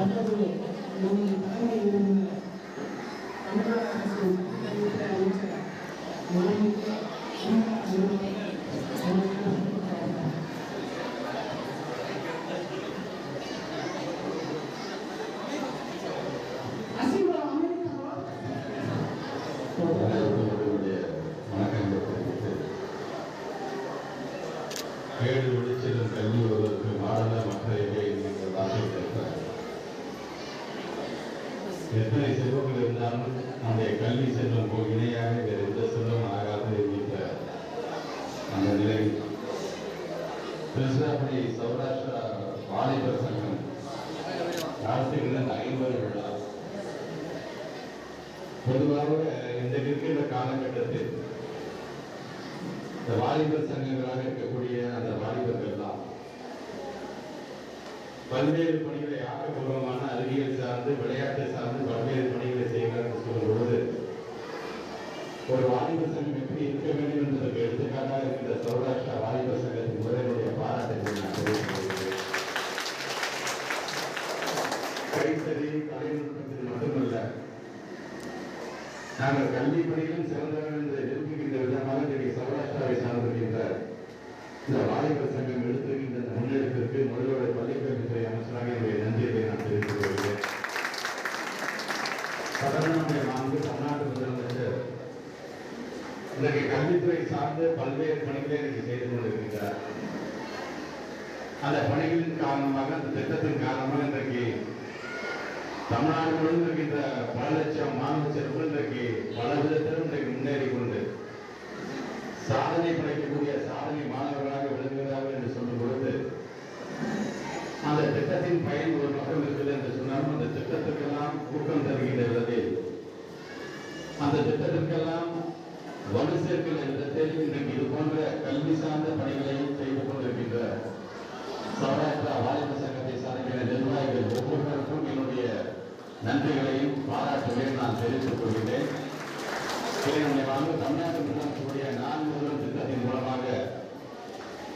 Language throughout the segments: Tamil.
தற்போது நமது தலைமை விருந்தினர் தமிழக அரசு அமைச்சர் ஏழு வெளிச்செல்லும் கல்வி வருவதற்கு மாறல மக்களிடையே இருக்கிறதாக எத்தனை செல்வங்கள் இருந்தாலும் நம்முடைய கல்வி செல்வம் போல் இணையாக வேறு எந்த செல்வம் ஆகாது என்கின்ற அந்த நிலை திருச்சிராப்பள்ளி சௌராஷ்டிரா வாலிபர் சங்கம் நடத்துகின்ற 50 விழா பொதுவாக இந்த இருக்கின்ற காலகட்டத்தில் இந்த வாலிபர் சங்கங்களாக இருக்கக்கூடிய அந்த வாலிபர்கள் தான் பல்வேறு பணிகளை ஆக்கப்பூர்வமான அறிவியல் சார்ந்து விளையாட்டு சார்ந்து பல்வேறு பணிகளை செய்கிறார்கள் சொல்லும் பொழுது ஒரு வாலிபர் சங்கம் எப்படி இருக்க வேண்டும் என்பதற்கு எடுத்துக்காட்டாக இருக்கின்ற சௌராஷ்டிரா வாலிபர் சங்கத்தின் முதலுடைய பாராட்டை நான் தெரிவித்துள்ளேன். கைத்தறி தொழில்நுட்பத்தில் மட்டுமல்ல, நாங்கள் கல்வி பணியிலும் சிறந்தவர்கள் என்று நிரூபிக்கின்ற விதமாக இன்றைக்கு சௌராஷ்டிராவை சார்ந்திருக்கின்ற இந்த வாலிபர் சங்கம் எடுத்திருக்கின்ற இந்த முன்னெடுப்பிற்கு முதல்வருடைய பள்ளிக்கல்வித்துறை அமைச்சராக என்னுடைய நன்றியை நான் தெரிவித்துக் கொள்கிறேன். கடந்த நான்கு தமிழ்நாட்டு முதலமைச்சர் இன்றைக்கு கல்வித்துறை சார்ந்து பல்வேறு பணிகளை இன்றைக்கு செய்து கொண்டிருக்கிறார். அந்த பணிகளின் காரணமாக, அந்த திட்டத்தின் காரணமாக இன்றைக்கு தமிழ்நாடு முழுவதும் இருக்கின்ற பல லட்சம் மாணவ செல்வங்கள் இன்றைக்கு பல விதத்திலும் இன்றைக்கு முன்னேறி கொண்டு சாதனை படைக்கக்கூடிய சாதனை மாணவர்களாக விளங்குகிறார்கள் என்று சொல்லும் பொழுது அந்த திட்டத்தின் பயன் ஒரு பக்கம் இருக்குது என்று சொன்னாலும் அந்த திட்டத்திற்கெல்லாம் ஊக்கம் தருகின்ற விதத்தில் அந்த திட்டத்திற்கெல்லாம் வலு சேர்க்கின்ற விதத்தில் இன்றைக்கு இது போன்ற கல்வி சார்ந்த பணிகளையும் செய்து கொண்டிருக்கின்ற சௌராஷ்டிரா வாலிபர் சங்கத்தை சார்ந்த நிர்வாகிகள் ஒவ்வொருவருக்கும் என்னுடைய நன்றிகளையும் பாராட்டுகளையும் நான் தெரிவித்துக் கொள்கிறேன். தமிழ்நாட்டு முதலமைச்சருடைய 4 முதல் திட்டத்தின் மூலமாக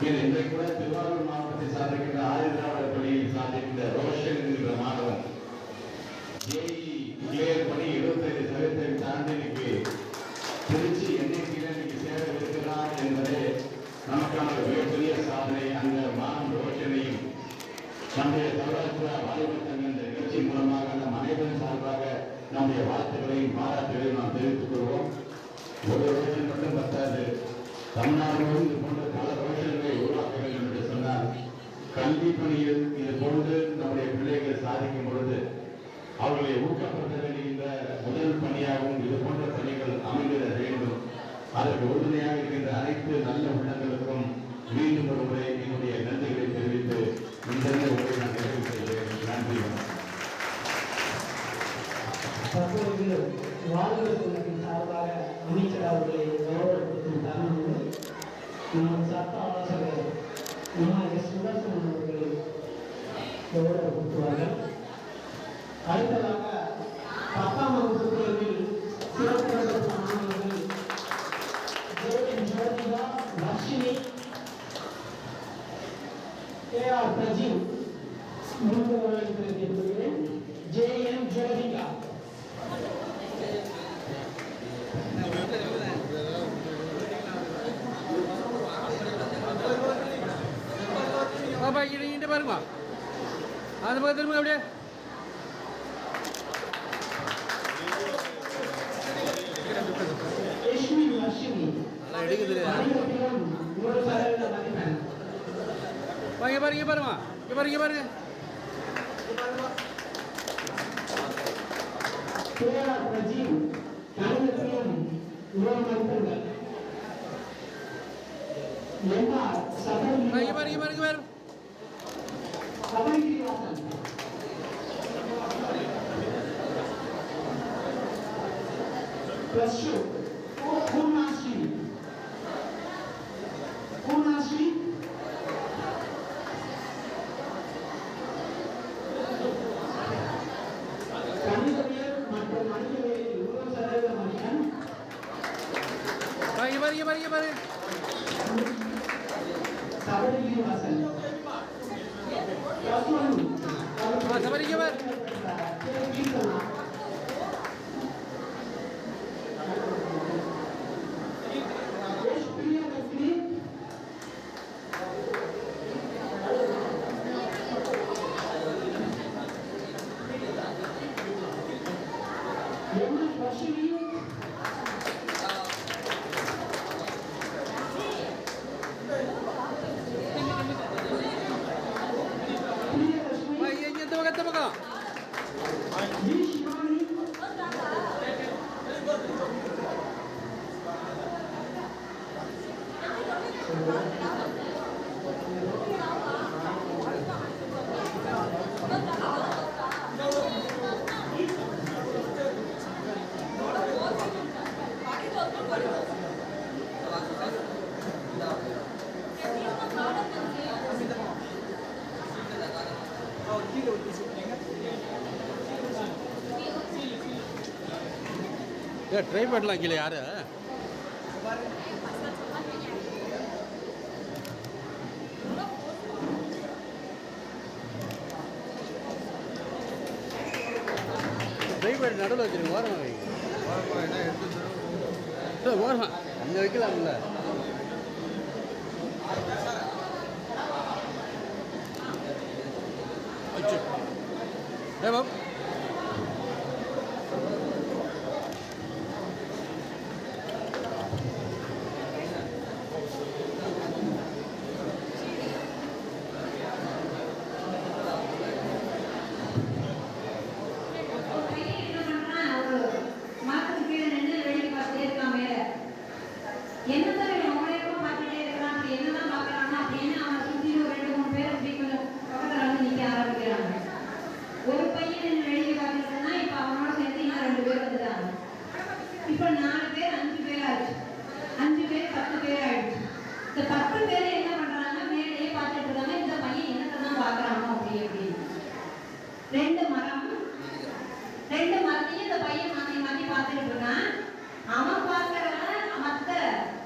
இன்றைக்கு கூட திருவாரூர் மாவட்டத்தை சார்ந்திருக்கின்ற ஆயுர்வேத பள்ளியில் சார்ந்திருக்கின்ற ரோஷன் என்கிற மாணவன் கிளியர் பணி 75% தாண்டி இன்னைக்கு திருச்சி எண்ணிக்கையில் இன்னைக்கு சேர இருக்கிறார் என்பதே நமக்கான மிகப்பெரிய சாதனை. அந்த மாணவன் ரோஷனையும் நம்முடைய சௌராஷ்டிரா வாலிபர் சங்க இந்த நிகழ்ச்சி மூலமாக நம் அனைவரும் சார்பாக நம்முடைய வாழ்த்துக்களையும் பாராட்டுகளையும் நாம் தெரிவித்துக் கொள்வோம். ஒரு ரோஷன் மட்டும் பத்தாது, தமிழ்நாடு இது போன்ற பல ரோஷன்களை உருவாக்க வேண்டும் என்று சொன்னால் கல்வி பணியில் இது போன்று நம்முடைய பிள்ளைகள் சாதிக்கும் பொழுது அவர்களை ஊக்கப்படுத்த வேண்டுகின்ற முதல் பணியாகவும் இது போன்ற பணிகள் அமைந்திட வேண்டும். அதற்கு உறுதுணையாக இருக்கின்ற அனைத்து நல்ல உள்ளங்களுக்கும் மீண்டும் ஒரு முறை என்னுடைய நன்றிகளை தெரிவித்து இந்த உரை நான் நிறைவு செய்கிறேன். நன்றி. தற்போது வாலிபர் சங்கத்தின் சார்பாக அமைச்சர் அவர்களை கௌரவப்படுத்தும் தருணங்கள் நமது சட்ட ஆலோசகர் சுதர்சன் அவர்களை கௌரவப்படுத்துவார்கள். அடுத்ததாக 10ஆம் வகுப்பு தேர்வில் சிறப்பு மாணவர்கள் ஜோதிகா, லட்சுமி, ஏஆர் பிரஜீவ் முன்வருகிறேன். ஜேஎம் ஜோதிகா பாருமா அந்த பக்கம் திரும்ப அப்படியே பாருங்க பாருமா பாருங்க பாருங்க Sabari Vasan. சபரி இங்கே பாரு. இந்த பக்கம் இந்த பக்கம். ட்ரை பண்ணலாம் கீழே யாரு ட்ரை பண்ணி நடுவில் வச்சுருங்க ஓரமாக வைங்க ஓரமா அங்கே வைக்கலாம்ல வச்சு பாப் ஒரு பையன் வெளியே பார்த்துட்டா இப்ப அவனோட சேர்த்து இன்னும் 2 பேர் வந்துட்டாங்க. இப்ப 4 பேர் 5 பேர் ஆச்சு. 5 பேர் 10 பேர் ஆயிடுச்சு. இந்த 10 பேர் என்ன பண்றாங்க, மேலேயே பார்த்துட்டு இருக்காங்க, இந்த பையன் என்னதான் பாக்குறானோ அப்படி. 2 மரத்தையும் இந்த பையன் மாத்தி பார்த்துட்டு இருக்கான். அவன் பார்க்கறவன் மத்த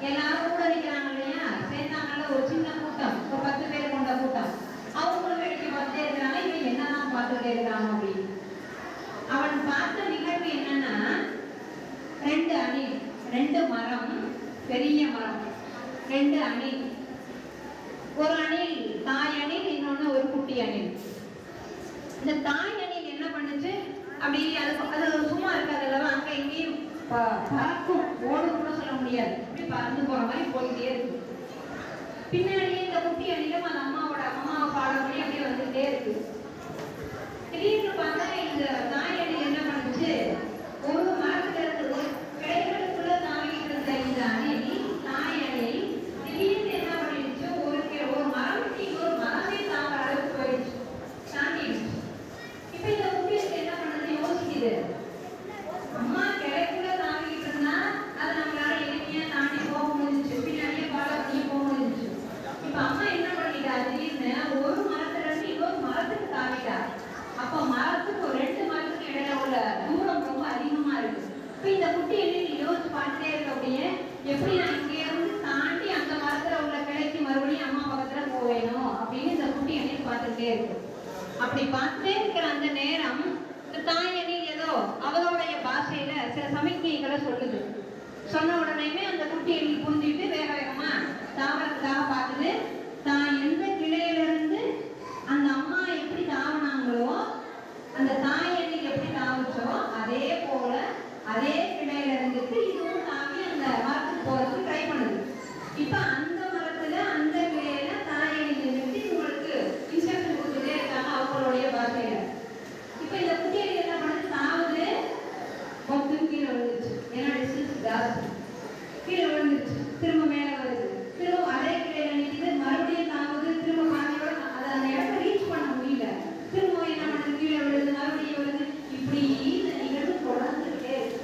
எல்லாரும் கூட நிற்கிறாங்க இல்லையா, சேர்ந்தாங்கல்ல ஒரு சின்ன கூட்டம், ஒரு 10 பேர் கொண்ட கூட்டம், அவங்களும் வேடிக்கை பார்த்துட்டே இருக்கிறாங்க. இவன் என்னதான் பார்த்துட்டே இருக்கிறான் அப்படின்னு. அவன் பார்த்த நிகழ்வு என்னன்னா, 2 அணில், 2 மரம், பெரிய மரம், 2 அணில். ஒரு அணில் தாய் அணில், இன்னொன்னு ஒரு குட்டி அணில். இந்த தாய் அணில் என்ன பண்ணுச்சு, அப்படி அது சும்மா இருக்காது அல்லவா, அங்க எங்கேயும் பறக்கும், ஓடும் கூட சொல்ல முடியாது, இப்படி பறந்து போற மாதிரி போயிட்டே இருக்கு. பின்னாடியே இந்த குட்டி அணிலும் அந்த அம்மாவை பாடப்படி அப்படியே வந்துட்டே இருக்கு. திடீர்னு பார்த்தா இந்த தாய் அணில் என்ன பண்ணுச்சு, ஒரு மரத்துல இருந்து ஒரு கிடைகளுக்குள்ள தாவிட்டு இருந்த இந்த அணில், தாய் அணில் திடீர்னு என்ன பண்ணிடுச்சு, ஒரு மரம் ஒரு மரமே தாங்குற அளவுக்கு போயிடுச்சு, தாண்டிடுச்சு. இப்ப இந்த குட்டி என்ன பண்ணுது, யோசிக்குது, அம்மா கிடைக்குள்ள தாவிட்டு இருந்தா அதை நம்மளால எளிமையா தாண்டி போக முடிஞ்சிச்சு, பின்னாடியே பாடப்படியே போக முடிஞ்சிச்சு. இப்ப அம்மா என்ன பண்ணிட்டா, திடீர்னு ஒரு மரத்துல இருந்து இன்னொரு மரத்துக்கு தாவிட்டா. அப்ப மரத்துக்கு 2 மரத்துக்கு இடையில உள்ள தூரம் ரொம்ப அதிகமா இருக்கு. இப்ப இந்த குட்டி என்ன யோசிச்சு பார்த்துட்டே இருக்க, அப்படியே எப்படி நான் இங்கே இருந்து தாண்டி அந்த மரத்துல உள்ள கிளைக்கு மறுபடியும் அம்மா பக்கத்துல போவேணும் அப்படின்னு இந்த குட்டி என்ன பார்த்துட்டே இருக்கு. அப்படி பார்த்துட்டே இருக்கிற அந்த நேரம் இந்த தாய் அணில் ஏதோ அவளுடைய பாஷையில சில சமிக்ஞைகளை சொல்லுது. சொன்ன உடனேமே அந்த குட்டி அணில் புரிஞ்சுட்டு வேக வேகமா தாவரத்துக்காக பார்த்துது. தான் எந்த கிளையிலிருந்து அந்த அம்மா எப்படி தாவினாங்களோ, அந்த தாய் அணில் எப்படி தாவிச்சோ அதே போல அதே கிளையில இருந்துட்டு இதுவும் தாவி அந்த மரத்துக்கு போறதுக்கு ட்ரை பண்ணுது. இப்ப அந்த மரத்துல அந்த கிளையில தாய் அணில் இருந்து உங்களுக்கு இன்ஸ்ட்ரக்ஷன் கொடுத்துட்டே இருக்காங்க அவங்களுடைய பாஷையில. இப்ப இந்த குட்டி அணில் என்ன பண்ணுது, தாவுது, கொத்து கீழே விழுந்துச்சு, ஏன்னா டிஸ்டன்ஸ் ஜாஸ்தி, கீழே விழுந்துச்சு, திரும்ப மேல வருது, திரும்ப அதே கிளையில நிற்குது, மறுபடியும் தாவுது, திரும்ப பாதியோட அதை அந்த இடத்த ரீச் பண்ண முடியல, திரும்ப என்ன பண்ணுது, கீழே விழுது, மறுபடியும் விழுது, இப்படி இந்த நிகழ்வு தொடர்ந்துகிட்டே இருக்கு.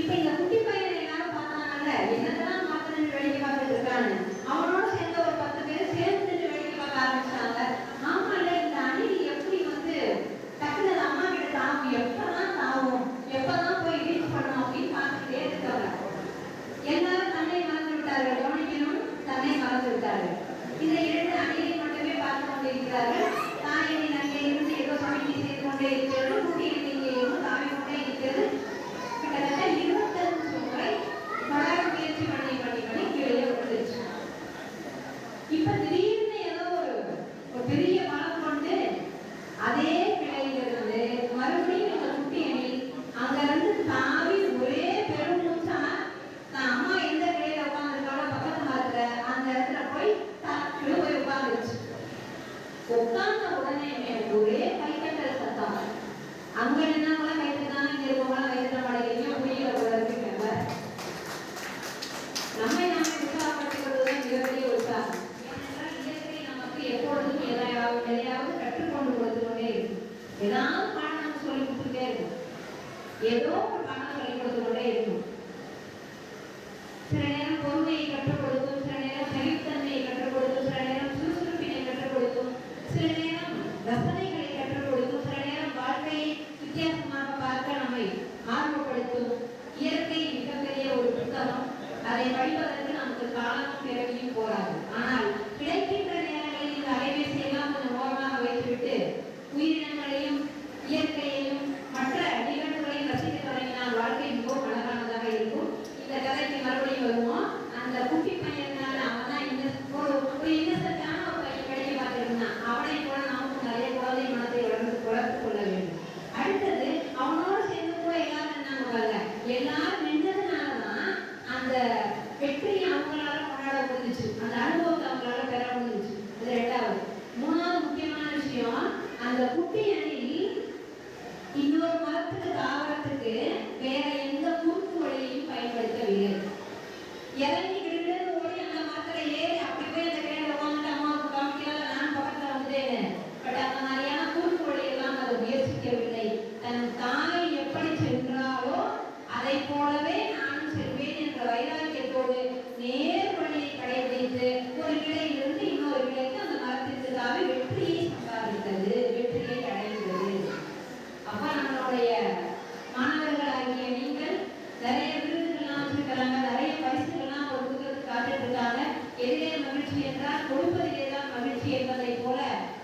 இப்ப இந்த குட்டி பையனை எல்லாரும் பார்த்தாங்கல்ல, என்னதான் மாத்தணும் வேடிக்கை பார்த்துட்டு இருக்காங்க, அவனோட சேர்ந்த ஒரு 10 பேர் சேர்ந்து வேடிக்கை பார்க்க ஆரம்பிச்சாங்க. ஆமா இல்ல, இந்த அணில் எப்படி வந்து டக்குனு அம்மா கிட்ட தாவும், எப்பதான் தாவும், எப்பதான் போய் ரீச் பண்ணும் அப்படின்னு பார்த்துட்டே இருக்காங்க. எல்லாரும் தன்னை மறந்து விட்டார்கள், கவனிக்கணும், தன்னை மறந்து விட்டார்கள். இந்த 2 அணிலை மட்டுமே பார்த்து கொண்டிருக்கிறார்கள். தாய் அணில் சமையல் செய்து கொண்டே இருக்கிறது, குட்டியில் இங்கேயும் தாவி கொண்டே இருக்கிறது. கிட்டத்தட்ட 25 முறை தொடர முயற்சி பண்ணி கீழே விழுந்துச்சு. இப்ப திடீர்னு ஏதோ ஒரு பெரிய பலம் கொண்டு அதே கிளையிலிருந்து மறுபடியும் அந்த குட்டி அணி அங்கிருந்து தாவி ஒரே பெருமூச்சா தான் அம்மா எந்த கிளையில உட்காந்துருக்காளோ பக்கத்து மரத்துல அந்த இடத்துல போய் டக்குனு போய் உட்காந்துருச்சு. உட்கார்ந்த உடனே ஒரே கைத்தட்டல் சத்தம். அங்க நின்னவங்களாம் கைத்தட்டாங்க, இங்க இருக்கவங்களாம் கைத்தட்ட மாட்டேங்கிறீங்க, புரியல போல இருக்குங்க. நம்மை நாமே உற்சாகப்படுத்திக் கொள்வதுதான் மிகப்பெரிய உற்சாகம். ஏனென்றால் இயற்கை நமக்கு எப்பொழுதும் எதையாவது கற்றுக்கொண்டு கொடுத்து கொண்டே இருக்கும். ஏதாவது பாடம் சொல்லி கொடுத்துட்டே இருக்கும், ஏதோ ஒரு பாடம் சொல்லி கொடுத்து கொண்டே இருக்கும். சில நேரம் பொறுமையை கற்றுக் கொடுக்கும், சில நேரம் சகிப்புத்தன்மையை கற்றுக் கொடுக்கும், சில நேரம் சுறுசுறுப்பினை கற்றுக் கொடுக்கும், சில நேரம் ரசனைகளை கற்றுக் கொடுக்கும், சில நேரம் வாழ்க்கையை வித்தியாசமாக பார்க்க நம்மை ஆர்வப்படுத்தும். இயற்கை மிகப்பெரிய ஒரு புத்தகம். அதை படிப்பதற்கு நமக்கு காலமும் பிறவியும் போராது. ஆனால் கிடைக்கின்ற நேரங்களில் இந்த அலைபேசி எல்லாம் கொஞ்சம் ஓரமாக வைத்துவிட்டு உயிரினங்களையும் இயற்கையையும் மற்ற நிகழ்வுகளையும் ரசிக்க தொடங்கினால் வாழ்க்கை மிகவும் அழகானதாக இருக்கும். இந்த கதைக்கு மறுபடியும் வருவோம். அந்த குட்டி பையனால அவன் தான் இந்த ஒரு இன்னசென்ட்டான ஒரு பையன் கிடைக்க பார்த்துருந்தான். அவனை போல நமக்கு நிறைய குழந்தை மனத்தை வளர்த்து கொள்ள வேண்டும். அடுத்தது அவனோடு சேர்ந்து கூட எல்லாரும் நின்னாங்க பாருங்க. எல்லாரும் நின்றதுனாலதான் அந்த வெற்றி அவங்களால கொண்டாட முடிஞ்சிச்சு, அந்த அனுபவத்தை அவங்களால பெற முடிஞ்சிச்சு. இது ரெண்டாவது. மூணாவது முக்கியமான விஷயம், அந்த குட்டி அணில் இன்னொரு மரத்துக்கு தாவரத்துக்கு வேற எந்த குறுக்கு வழியையும் பயன்படுத்தவில்லை. இறங்கி விழுந்து ஓடி அந்த மரத்துல ஏறி அப்படி போய் அந்த கிளையில உட்காந்துட்டு அம்மாவுக்கு காமிக்கல, நான் பக்கத்துல வந்துட்டேன். பட் அந்த மாதிரியான குறுக்கு வழியெல்லாம் அதை முயற்சிக்கவில்லை. தன் தாய் எப்படி சென்றாலோ அதை போலவே நானும் செல்வேன் என்ற வைராக்கியத்தோடு நேர் வழியை கடைபிடித்து ஒரு கிளையிலிருந்து இன்னொரு கிளைக்கு அந்த மரத்திற்கு தாவி வெற்றியை சம்பாதித்தது, வெற்றியை அடைந்தது. அப்ப நம்மளுடைய மாணவர்களாகிய நீங்கள் நிறைய விருதுகள்லாம் வச்சிருக்கிறாங்க, நிறைய பரிசுகள்லாம் ஒரு புத்தகத்துக்கு காத்துட்டு இருக்காங்க. எதிரே மகிழ்ச்சி என்றால் கொடுப்பதிலே தான் மகிழ்ச்சி என்பதை போல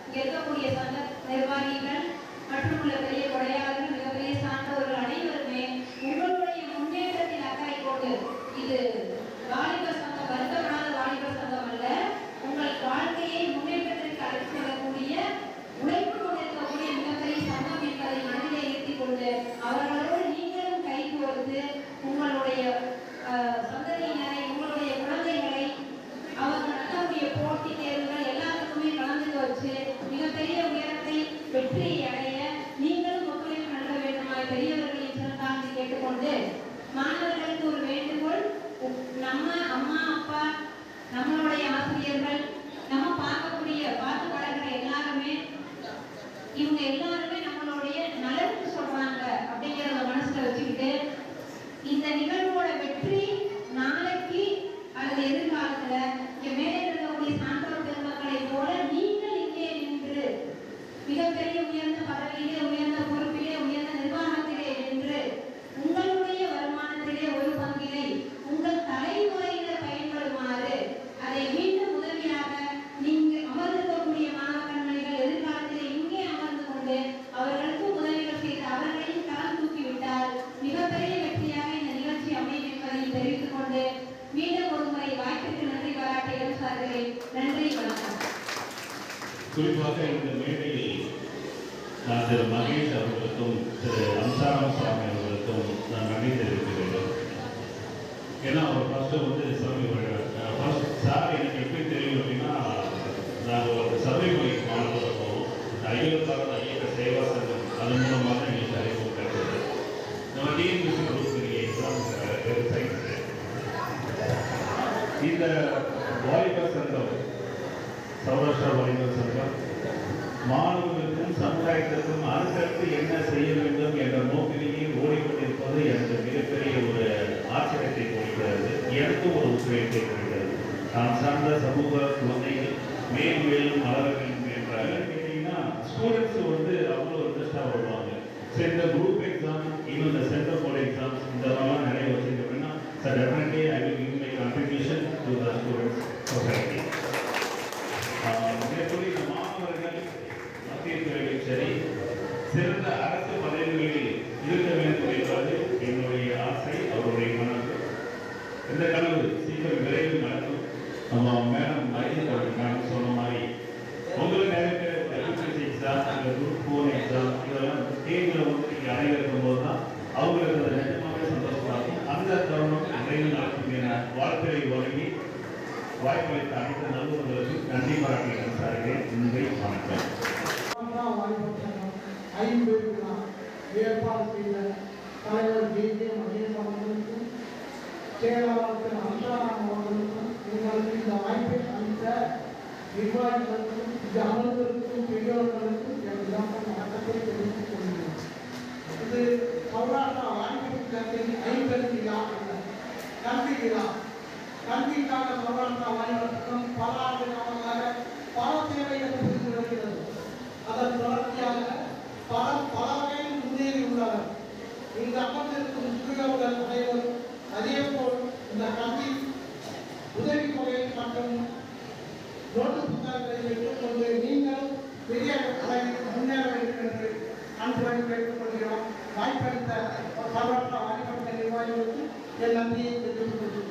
இங்க இருக்கக்கூடிய சங்க நிர்வாகிகள் மற்றும் உள்ள பெரிய கொடையாளர்கள், மிகப்பெரிய சான்றவர்கள் அனைவருமே உங்களுடைய முன்னேற்றத்தில் அக்கறை கொண்டு, இது வாலிபர் சங்கம் வருத்தப்படாத வாலிபர் சங்கம் அல்ல, உங்கள் வாழ்க்கையை முன்னேற்றத்திற்கு அழைத்து செல்லக்கூடிய உழைப்பு கொண்டிருக்கக்கூடிய மிகப்பெரிய சங்கம் என்பதை மனதிலே ஏற்றிக் கொண்டு அவர்களோடு நீங்களும் கை கோர்த்து உங்களுடைய சந்ததியினரை, உங்களுடைய குழந்தைகளை அவர்கள் நடத்தக்கூடிய போட்டி தேர்வுகள் எல்லாத்துக்குமே கலந்து வச்சு மிகப்பெரிய உயரத்தை வெற்றியை அடைய நீங்களும் ஒத்துழைப்பு நல்க வேண்டுமாய் பெரியவர்களின் சிறந்தாண்டி கேட்டுக்கொண்டு, மாணவர்களுக்கு ஒரு வேண்டுகோள். நம்ம அம்மா அப்பா, நம்மளுடைய ஆசிரியர்கள், நம்ம பார்த்து பழகிற எல்லாருமே, இவங்க எல்லாருமே நம்மளுடைய நலனுக்கு சொல்றாங்க அப்படிங்கிறத மனசுல வச்சுக்கிட்டு இந்த நிகழ்வோட வெற்றி நாளைக்கு அல்லது எதிர்காலத்துல இங்க மேலே இருக்கக்கூடிய சான்றோர் பெருமக்களை போல நீங்கள் இங்கே நின்று மிகப்பெரிய உயர்ந்த பதவியிலே, உயர்ந்த பொறுப்பிலே, உயர்ந்த நிர்வாகத்திலே நின்று உங்களுடைய வருமானத்திலே ஒரு பங்கினை உங்கள் தலைமுறையினர் பயன்படுமாறு அதை மீண்டும் உதவியாக நீங்கள் அமர்ந்திருக்கக்கூடிய மாணவ கண்மணிகள் எதிர்காலத்திலே இங்கே அமர்ந்து கொண்டு அவர்களுக்கு உதவிகள் செய்து அவர்களையும் கலம் தூக்கிவிட்டால் மிகப்பெரிய வெற்றியாக இந்த நிகழ்ச்சி அமையும் என்பதை தெரிவித்துக் கொண்டு மீண்டும் ஒரு முறை வாய்ப்பிற்கு நன்றி பாராட்டி எழுசாகிறேன். நன்றி, வணக்கம். குறிப்பாக இந்த மேடையில் நான் திரு மகேஷ் அவர்களுக்கும் திரு அம்சாராம் சுவாமி அவர்களுக்கும் நான் நன்றி தெரிவிக்க வேண்டும். ஏன்னா அவர் ஃபர்ஸ்ட்டு சர்வே ஃபர்ஸ்ட் சார் எனக்கு எப்படி தெரியும் அப்படின்னா, நாங்கள் ஒரு சர்வே மையம் மாணவர்களுக்கும் ஐயக்காரன் ஐயக்க சேவா சங்கம் அது மூலமாக தான் எங்களுக்கு அறிமுகம் கிடைச்சது. நம்ம டிஎன்பிசி குரூப் எக்ஸாம் வெப்சைட் இந்த வாலிபர் சங்கம், சௌராஷ்டிரா வாலிபர் சங்கம் மாணவர்களுக்கும் சமுதாயத்திற்கும் அடுத்தடுத்து என்ன செய்ய வேண்டும் என்ற நோக்கிலேயே ஓடிக்கொண்டிருப்பது எனக்கு மிகப்பெரிய ஒரு ஆச்சரியத்தை கொடுக்கிறது, எனக்கும் ஒரு உத்வேகத்தை கொடுக்கிறது. நான் சார்ந்த சமூக குழந்தைகள் மேலும் மேலும் வளர வேண்டும் என்ற கேட்டீங்கன்னா ஸ்டூடெண்ட்ஸ் அவ்வளோ இன்ட்ரெஸ்டாக வருவாங்க. இந்த குரூப் எக்ஸாம், இன்னும் இந்த சென்டர் போர்டு எக்ஸாம்ஸ் இதெல்லாம் நிறைய வச்சுருக்கு அப்படின்னா, sir definitely I will give my contribution to the students society. இதேபோல் இந்த மாணவர்கள் மத்திய துறையிலும் சரி நம்ம மேடம் மரியாதை கொடுத்துருக்காங்க சொன்ன மாதிரி உங்களுக்கு நிறைய பேர் யூபிஎஸ்சி எக்ஸாம் இல்லை குரூப் 4 எக்ஸாம் இதெல்லாம் தேர்வில் வந்து நீங்கள் அடைய இருக்கும்போது தான் அவங்களுக்கு அது நிஜமாகவே சந்தோஷமாக இருக்கும். அந்த தருணம் நிறைய நடக்கும் வாழ்க்கையை வழங்கி வாய்ப்பளித்த அனைத்து நல்லவர்களுக்கு நன்றி பாராட்டுகிறேன் சாருக்கு. நன்றி, வணக்கம். ஏற்பாடு செய்த தலைவர் ஜே மகேஷ் அவர்களுக்கும் செயலாளர் திரு அம்சாராம் அவர்களுக்கும் எங்களுக்கு இந்த வாய்ப்பை அளித்த நிர்வாகிகளுக்கும் இந்த அமர்வுகளுக்கும் பெரியவர்களுக்கும் எல்லாம் வணக்கத்தை தெரிவித்துக் கொள்கிறேன். இது சௌராஷ்டிரா வாய்ப்பு ஐம்பது விழா அல்ல, கல்வி விழா. கல்விக்காக சௌராஷ்டிரா வாய்ப்புக்கும் பல ஆண்டு காலமாக பல சேவைகள் புரிந்து வருகிறது. அதன் தொடர்ச்சியாக பல வகையில் முன்னேறி உள்ளனர். இந்த அமர்ந்திருக்கும் முக்கியவர்கள் அனைவரும் அதேபோல் இந்த கல்வி உதவித்தொகை மற்றும் நோட்டு புத்தகங்களை பெற்றுக்கொண்டு நீங்கள் பெரிய அளவில் முன்னேற வேண்டும் என்று அன்புடன் கேட்டுக்கொள்கிறோம். வாய்ப்பளித்த சௌராஷ்டிரா வாய்ப்பளித்த நிர்வாகிகளுக்கு என் நன்றியை தெரிவித்துக் கொள்கிறேன்.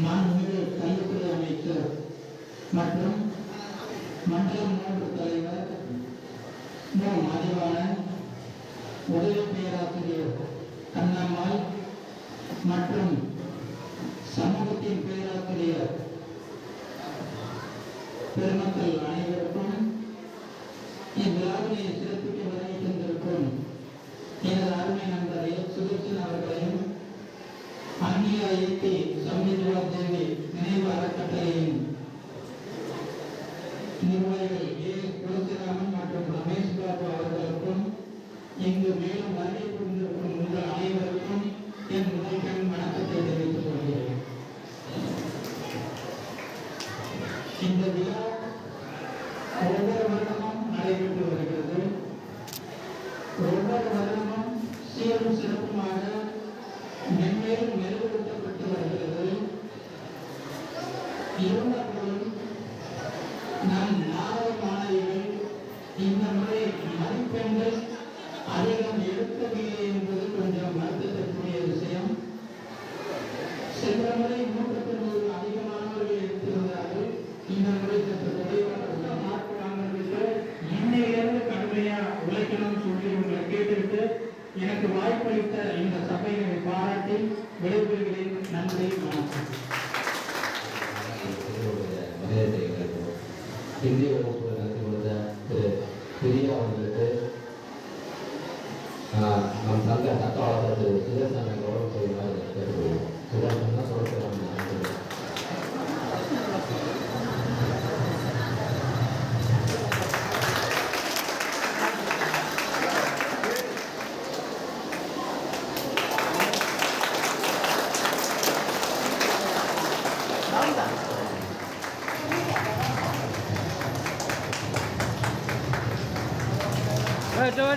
மாண்புமிகு கல்வித்துறை அமைச்சர் மற்றும் மண்டல 3 தலைவர் மு. மதிவாணன், உதவி பேராசிரியர் கண்ணம்மாள் மற்றும் சமூகத்தின் பேராசிரியர் பெருமக்கள் அனைவருக்கும் இவ்விழாவினை சிறப்பிக்க வருகை தந்திருக்கும் எனது அருமை நண்பர் சுதர்சன் அவர்களையும் அந்நிய ஐஐடி சம்மித்வா தேவி நினைவு அறக்கட்டளையின் நிர்வாகிகள் துளசிராமன் மற்றும் ரமேஷ் பாபு அவர்களுக்கும் இங்கு மேலும் வருகை புரிந்திருக்கும் உங்கள் அனைவருக்கும் என் முதற்கண் வணக்கத்தை தெரிவித்துக் கொள்கிறேன். இந்த விழா ஒவ்வொரு வருடமும் நடைபெற்று வருகிறது. ஒவ்வொரு வருடமும் சீரும் சிறப்புமாக மென்மேலும் மெருகூட்டப்பட்டு வருகிறது. இருந்தபோதும் நம் மாணவ மாணவிகள் இந்த முறை மதிப்பெண்கள் அதிகம் எடுக்கவில்லை என்பது கொஞ்சம் வருத்தத்திற்குரிய விஷயம். சென்ற முறை 190 அதிகமானவர்கள் எடுத்திருந்தார்கள். இந்த முறை சற்று குறைவாக மார்க் வாங்குறதுக்கு இன்னையிலிருந்து கடுமையா உழைக்கணும்னு சொல்லி உங்களை கேட்டுவிட்டு எனக்கு வாய்ப்பளித்த இந்த சபையை பாராட்டி விடைபெறுகிறேன். நன்றி, வணக்கம். இந்திய வகுப்பு நடத்தி கொடுத்த திரு பிரியா அவர்களுக்கு நம் சங்க தக்காளர் திரு சுதர்சனை கௌரவம் செய்வார் கேட்டுக்கொள்வோம். சுதர்சன் தான் சொல்லுறாங்க.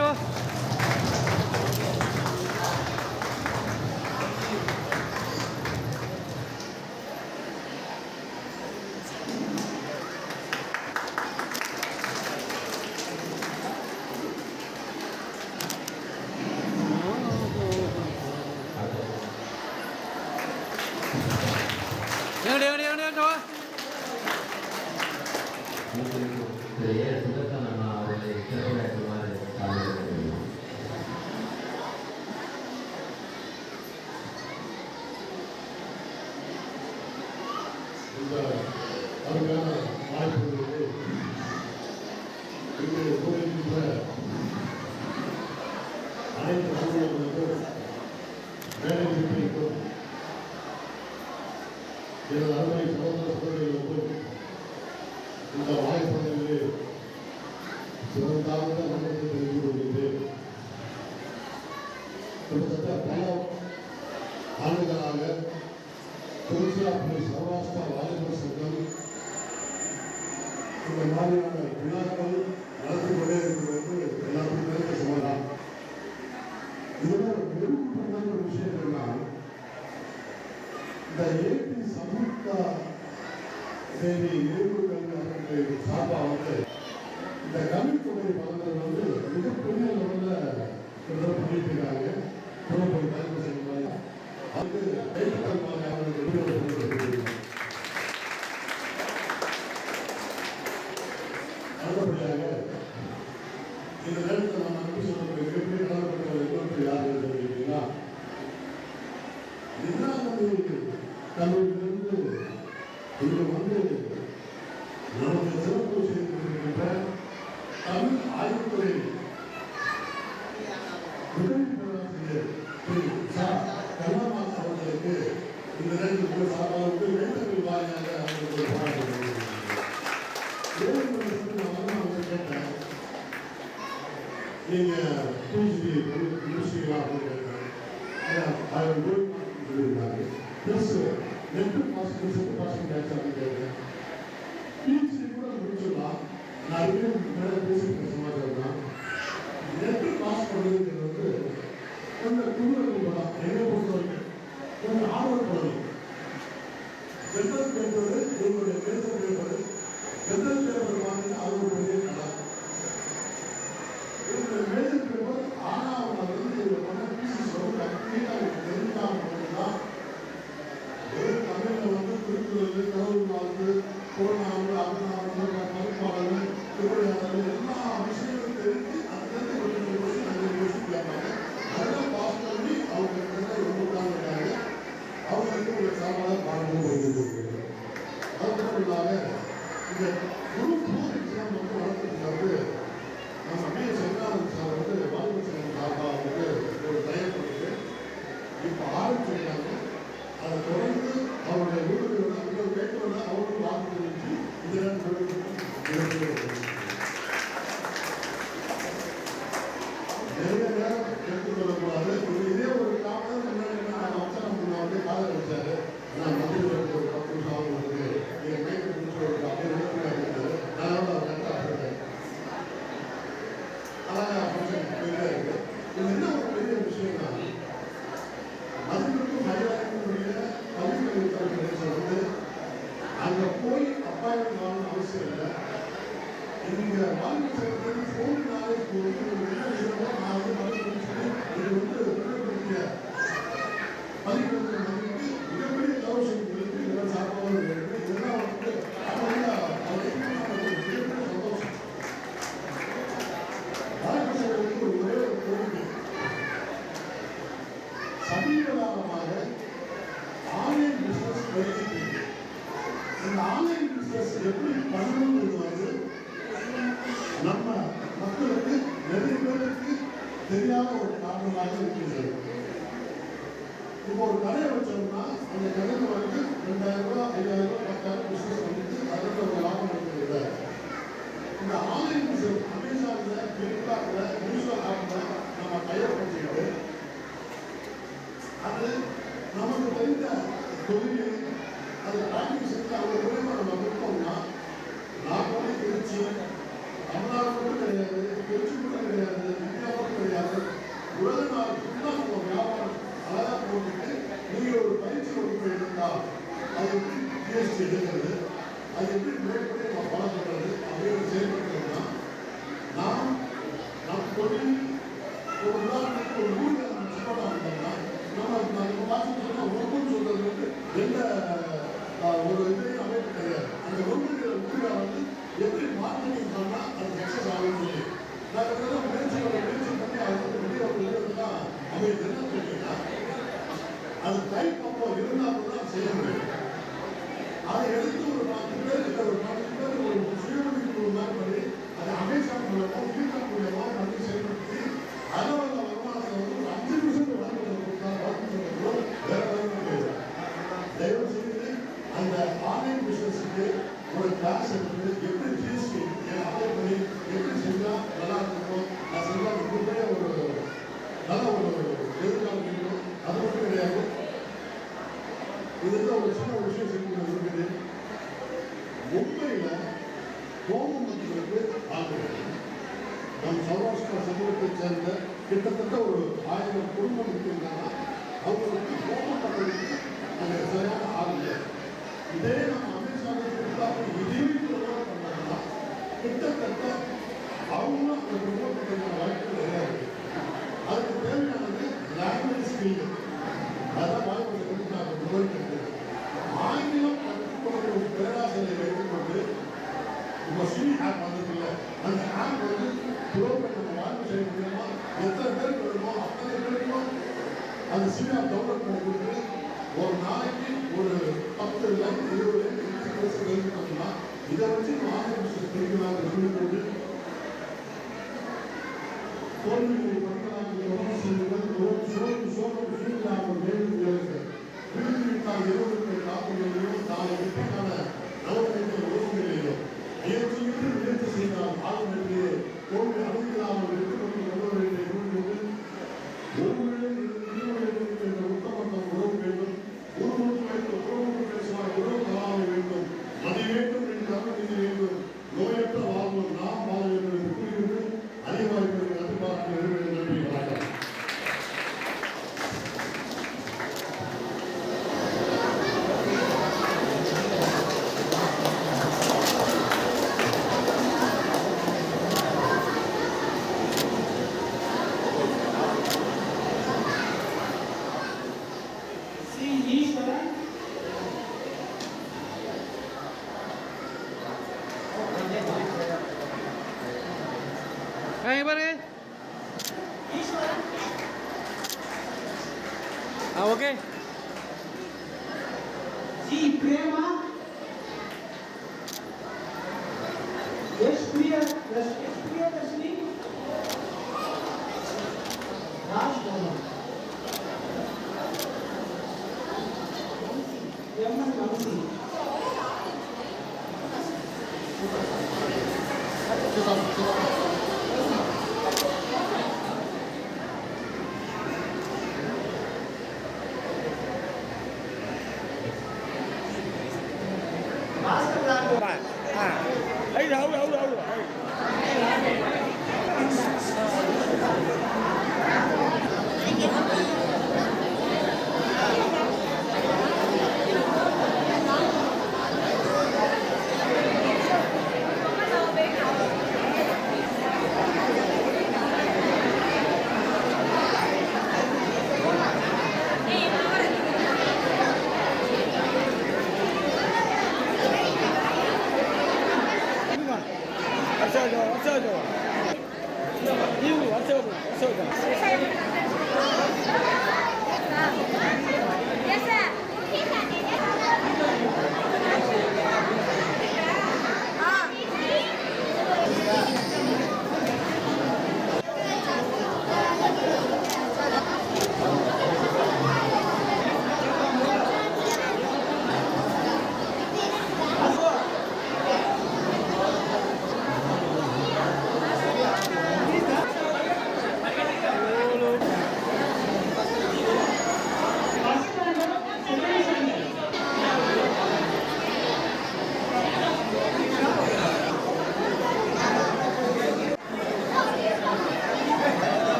走。திரு ஏ சுதர்சன் அண்ணா அவர்களை சிறப்புரையாற்றுமாறு தாழ்மையுடன் இந்த அருமையான வாய்ப்புகளுக்கு இங்கு கூறியிருக்கின்ற அனைத்து ஊழியர்களுக்கும் வேலை செய்திருக்கும் எனது அருமை சகோதர சகோதரிகளுக்கும் இந்த வாய்ப்புகளிலே சிறந்தார்ந்த வணக்கத்தை தெரிவித்துக் கொள்கின்றேன். கிட்டத்தட்ட பல ஆண்டுகளாக திருச்சிராப்பள்ளி சௌராஷ்டிரா வாலிபர் சங்கம் இந்த மாதிரியான விழாக்கள் நடத்தி கொண்டே இருக்கிறது எல்லாருக்கும் தெரிந்த சமாதானம். இதில் ஒரு விஷயம் என்னன்னா, இந்த ஏபி சம்யுக்தா தேவி நினைவு கல்வி அறக்கட்டளை சார்பாக வந்து இந்த கல்வித்துறை பலன்கள் வந்து மிகப்பெரிய லெவலில் பண்ணியிருக்காங்க. திருப்பதி தலைமை செய்வாங்க அதுக்கு கைத்தல் அவர்களுக்கு அடுத்தபடியாக இந்த நேரத்தில் நம்ம அன்பு சொல்றது மிகப்பெரிய நலப்பட்டவர் இன்னொரு யார் சொல்லிட்டீங்கன்னா, இந்திரா காந்தி கல்லூரியிலிருந்து இங்கு வந்து நமக்கு சிறப்பு செய்திருக்கின்ற தமிழ் ஆய்வுத்துறை உதவி பேராசிரியர் திரு ச. கருணாநாத் அவர்களுக்கு இந்த நேரத்தில் சார்பாக வேண்டல் வாரியாக அவர்களுக்கு பாராட்டுகிறேன். நான் கேட்டேன், நீங்க பிஜி முடிச்சிக்கலாம் அப்படின்னு கேட்டேன். சொல்லியிருக்காங்க. ப்ளஸ் நெட்டு பாஸ் அப்படின்னு கேட்டேன். பிஜி கூட முடிச்சிடலாம். நான் அதுக்கு மேலே பேசியிருக்க சமாச்சாரம் தான். நெட்டு பாஸ் பண்ணுறதுங்கிறது வந்து கொஞ்சம் குழுக்கள் போகலாம். எங்கே பொறுத்த வரைக்கும் கொஞ்சம் ஆர்வப்படணும். ஜென்ரல் பேப்பர் இவங்களுடைய பேப்பர் ஜென்ரல் பேப்பர் வாங்கினா அது ஒரு பெரிய கடை. இவங்களுடைய மேஜர் பேப்பர் ஆனால் வந்து இவங்க பண்ண பீசஸ் வந்து கம்ப்ளீட்டாக தெரிஞ்சாமல் மட்டும்தான் வெறும் தமிழில் வந்து திருக்குறள், கடவுள் வாழ்த்து, புறநானூறு, அகநானூறு, மறுப்பாளர், திருவிளையாடல் எல்லா விஷயங்களும் தெரிஞ்சு அதுலேருந்து ஒரு கேட்பாங்க. அதெல்லாம் பாஸ் பண்ணி அவங்க ரொம்ப தான் இருக்காங்க. அவங்களுக்கு ஒரு சாப்பாடு பாடமும் பண்ணிட்டு அது மட்டும் இல்லாத இந்த குரூப் 4 எக்ஸாம் வந்து வளர்த்துறதுக்காக நம்ம அப்படியே செங்கானந்த் சார் வந்து வாலிபர் சங்கம் சார்பாக வந்து ஒரு தயார் பண்ணிட்டு இப்போ ஆரம்பிச்சிருக்காங்க. அதை தொடர்ந்து அவருடைய ஊழியர்களோட இன்னொரு கேட்டோட அவரும் வாக்கு தெரிவித்து நிறைய நேரம் எடுத்துக்கொள்ளக்கூடாது. இதே ஒரு காலம் முன்னாடி அவசரம் வந்து காதல் வச்சாரு. நான் மத்தியில் ஒரு 10 நிமிஷம் ஆகும்போது என் மைக்கு முடிச்சு அப்படியே நிறுத்தினாரு. நான் கரெக்டாக அழகாக போயிட்டே இருக்கு. இது என்ன ஒரு பெரிய விஷயம்னா, மதிப்பிற்கும் மரியாதைக்குரிய கல்வித்துறை வந்து அங்கே போய் அப்பாயின்மெண்ட் வாங்கணும் அவசியம் இல்லை. இங்கே வாலிபர் ஃபோன் நாலேஜ் வந்து என்ன விஷயமோ நான் வந்து மதிப்பு சொல்லி இது வந்து திட்டப்படுத்திய மதிப்பிற்கு மதிப்பு மிகப்பெரிய கௌரவம் இருக்கு. இதெல்லாம் சார்பாக இருக்கு. இதெல்லாம் வந்து மிகப்பெரிய சந்தோஷம். வாலிபர்களுக்கு ஒரே ஒரு கோரிக்கை, சமீபகாலமாக ஆன்லைன் பிசினஸ் பெருகிட்டு இந்த ஆன்லைன் பிசினஸ் எப்படி பண்ணணுங்கிறது வந்து நம்ம மக்களுக்கு நிறைய பேருக்கு தெரியாத ஒரு காரணமாக இருக்கின்றது. இப்போ ஒரு கடையை வச்சோம்னா அந்த கடையில் வந்து 2000 ரூபா, 5000 ரூபா, 10,000 பிசினஸ் பண்ணிட்டு அதில் ஒரு லாபம் இருக்கிறது. இந்த ஆன்லைன் பிசினஸ் அமேசான்ல, பிளிப்கார்ட்ல, மீஷோ ஆப்ல நம்ம கையப்படுத்திட்டு அது நமக்கு தெரிந்த தொழில் அது ப்ராக்டிஸ் அவங்க மூலமாக நம்ம கொடுத்தோம்னா நான் போய் திருச்சி தமிழ்நாடு மட்டும் கிடையாது, திருச்சி மட்டும் கிடையாது, இந்தியா மட்டும் கிடையாது, உலக நாடு ஃபுல்லாக நம்ம வியாபாரம் அழகாக போட்டுட்டு நீங்கள் ஒரு பயிற்சி வகுப்பு எடுத்தால் அது எப்படி ஜிஎஸ்டி எடுக்கிறது, அது எப்படி மேற்படி நம்ம பணம் பண்ணுறது அப்படின்னு செயல்படுத்தணும்னா நாம் நம் தொழில் ஒரு உதாரணத்துக்கு ஒரு ஊரில் நம்ம சப்போர்ட்டாக இருந்தோம்னா நம்ம பார்த்து சொன்னால் ஒவ்வொரு சொல்றது வந்து எந்த அது கைப்பக்கம் இருந்தால் தான் செய்ய முடியும். அதை எடுத்து ஒரு 10 பேர் இல்லை ஒரு 10 பேர் ஒரு சுயமொழி குழு மாதிரி பண்ணி அதை அமேசான் மூலமோ ஃபிளிப்கார்ட் மூலமோ பண்ணி செயல்படுத்தி அதில் உள்ள வருமானத்தை வந்து ஒரு 5% வழங்குவதற்கு வேற கிடையாது. தயவு செய்து அந்த ஆன்லைன் பிசினஸுக்கு ஒரு கிளாஸ் எடுத்து எப்படி ஜிஎஸ்டி அப்ளை பண்ணி எப்படி செஞ்சால் நல்லா இருக்கும், நான் செஞ்சால் உண்மையே ஒரு நல்ல ஒரு எதிர்காலம் இருக்கும். அது மட்டும் கிடையாது, இதுதான் ஒரு சின்ன ஒரு விஷயம் செய்ய இருக்குது. மும்பையில் கோமமத்துக்கு ஆகிறது. நம் சௌராஷ்டிரா சமூகத்தை சேர்ந்த கிட்டத்தட்ட ஒரு 1000 குடும்பம் இருக்கின்றன. அவங்களுக்கு கோமப்பட்டதுக்கு அங்கே சரியான ஆள் இல்லை. இதே நம்ம அமேசானுக்கு கொடுத்தாங்க, இதையும் ப்ரொமோட் பண்ணாங்கன்னா கிட்டத்தட்ட அவங்களும் அந்த ப்ரொமோட் பண்ணுறதுக்கான வாய்ப்பு நிறையா இருக்கு. அதுக்கு தேவையானது லாங்குவேஜ் ஸ்கில். அதான் வாய்ப்பு கொடுத்தாங்க முதல் ஆங்கிலம் கற்றுக்கொண்டு ஒரு பேராசிரியரை வைத்துக்கொண்டு இப்போ சிவி ஆப் வந்ததில்ல, அந்த ஆப் வந்து புரோக்கர் நம்ம வாய்ப்பு செய்ய முடியுமா, எத்தனை பேருக்கு வேணுமோ அத்தனை பேருக்கும் அந்த சிவி ஆப் டவுன்லோட் பண்ணி கொடுத்து ஒரு நாளைக்கு ஒரு 10 லைன் 20 லைன் எழுதிட்டோம்னா இதை வச்சு நம்ம ஆன்லைன் பிசினஸ் படிக்கலாம் சொல்லிக்கொண்டு தோல்விகளை படுத்தலாம் சோழம் வீழ்த்தால் இருவருக்கு காப்புகளையும் நாளை வெற்றிக்கான நலவரத்தை உறவுகளையும் முயற்சியின்றி முயற்சி செய்தால் ஆளும் என்று தோல்வி அணுகலாமல் வெற்றி கொண்டு வருவதை கூறிக்கொண்டு ஒருவரிடம் என்ற உத்தமத்தம் உறவு வேண்டும். ஒருவருக்கு வேண்டும் உறவு பேசினால் உறவு தராமை வேண்டும். அதை வேண்டும் என்று அனுமதி வேண்டும். நோயற்ற வாழ்வோம் நாம் வாழ வேண்டும் என்று கூறிக்கொண்டு அதிகமாக நன்றிபார்க்க வேண்டும். நன்றி, வணக்கம். பாருங்க. Okay. G Prema, S Priyadarshini, Rajkumar, MN Vamsi,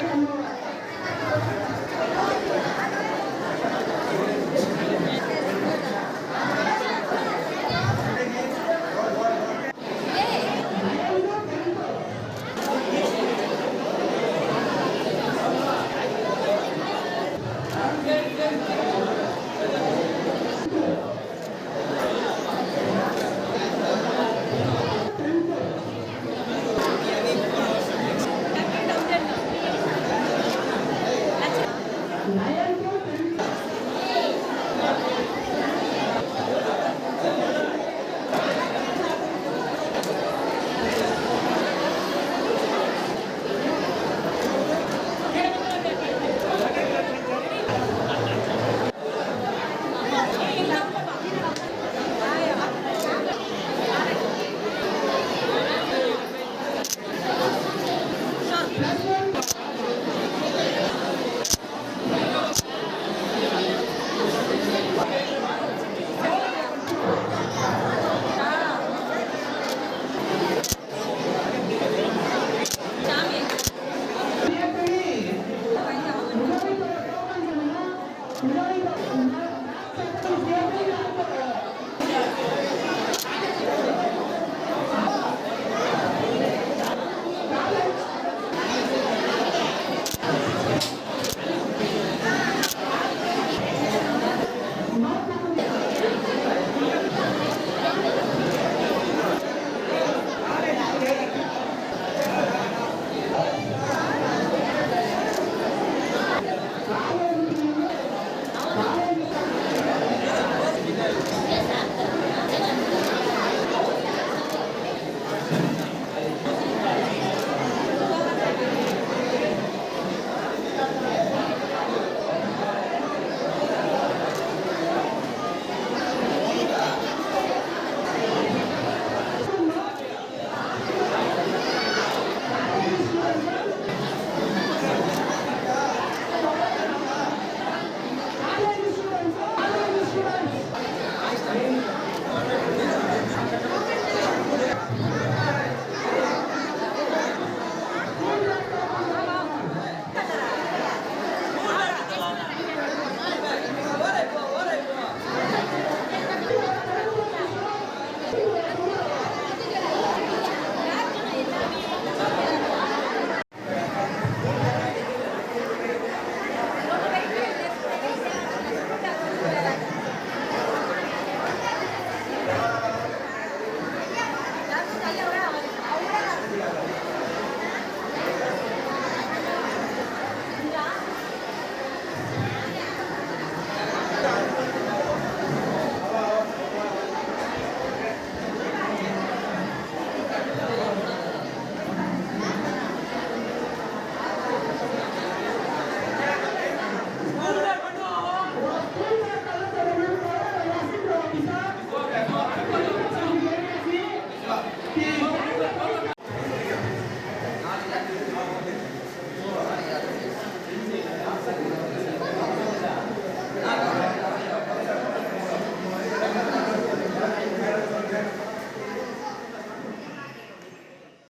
நம்ம